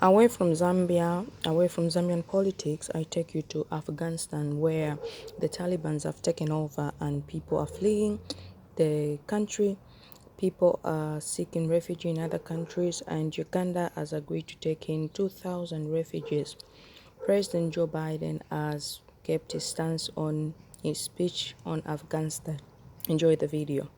Away from Zambia, away from Zambian politics, I take you to Afghanistan, where the Taliban have taken over and people are fleeing the country. People are seeking refuge in other countries, and Uganda has agreed to take in 2,000 refugees. President Joe Biden has kept his stance on his speech on Afghanistan. Enjoy the video.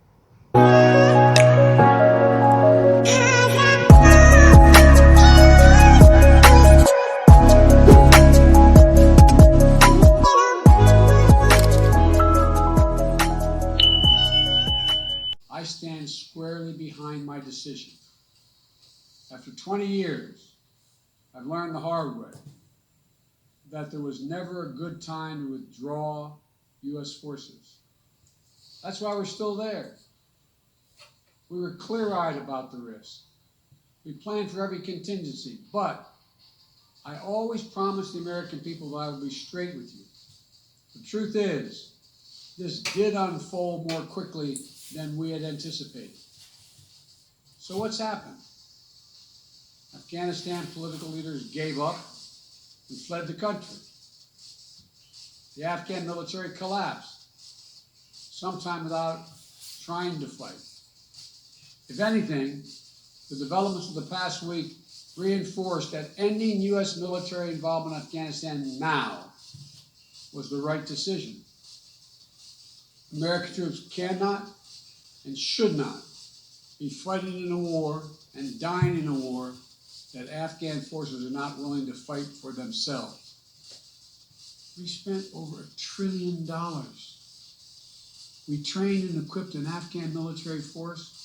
I stand squarely behind my decision. After 20 years, I've learned the hard way that there was never a good time to withdraw U.S. forces. That's why we're still there. We were clear-eyed about the risk. We planned for every contingency, but I always promised the American people that I would be straight with you. The truth is, this did unfold more quickly than we had anticipated. So what's happened? Afghanistan political leaders gave up and fled the country. The Afghan military collapsed, sometime without trying to fight. If anything, the developments of the past week reinforced that ending U.S. military involvement in Afghanistan now was the right decision. American troops cannot and should not be fighting in a war and dying in a war that Afghan forces are not willing to fight for themselves. We spent over $1 trillion. We trained and equipped an Afghan military force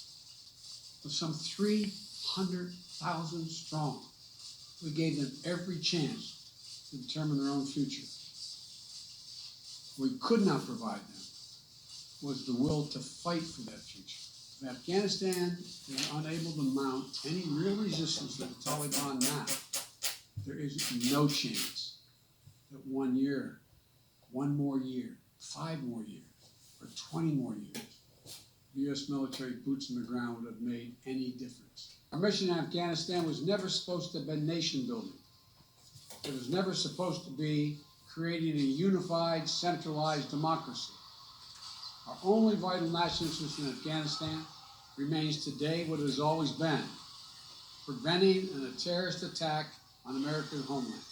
of some 300,000 strong. We gave them every chance to determine their own future. What we could not provide them was the will to fight for that future. If Afghanistan is unable to mount any real resistance to the Taliban now, there is no chance that 1 year, 1 more year, 5 more years, or 20 more years, the U.S. military boots on the ground would have made any difference. Our mission in Afghanistan was never supposed to have been nation building. It was never supposed to be creating a unified, centralized democracy. Our only vital national interest in Afghanistan remains today what it has always been: preventing a terrorist attack on America's homeland.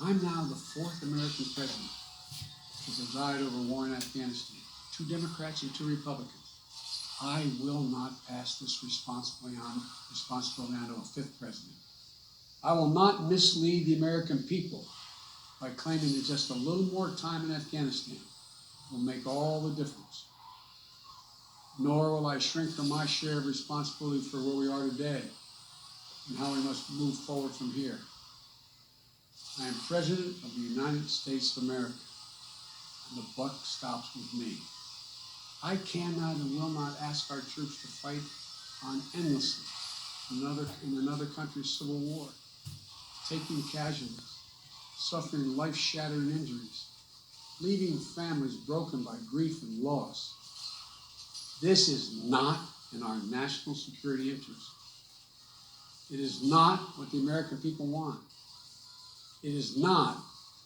I'm now the 4th American president to preside over war in Afghanistan. 2 Democrats and 2 Republicans. I will not pass this responsibility on to a 5th president. I will not mislead the American people by claiming that just a little more time in Afghanistan will make all the difference. Nor will I shrink from my share of responsibility for where we are today and how we must move forward from here. I am President of the United States of America, and the buck stops with me. I cannot and will not ask our troops to fight on endlessly in another country's civil war, taking casualties, suffering life-shattering injuries, leaving families broken by grief and loss. This is not in our national security interest. It is not what the American people want. It is not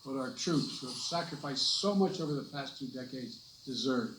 what our troops, who have sacrificed so much over the past 2 decades, deserve.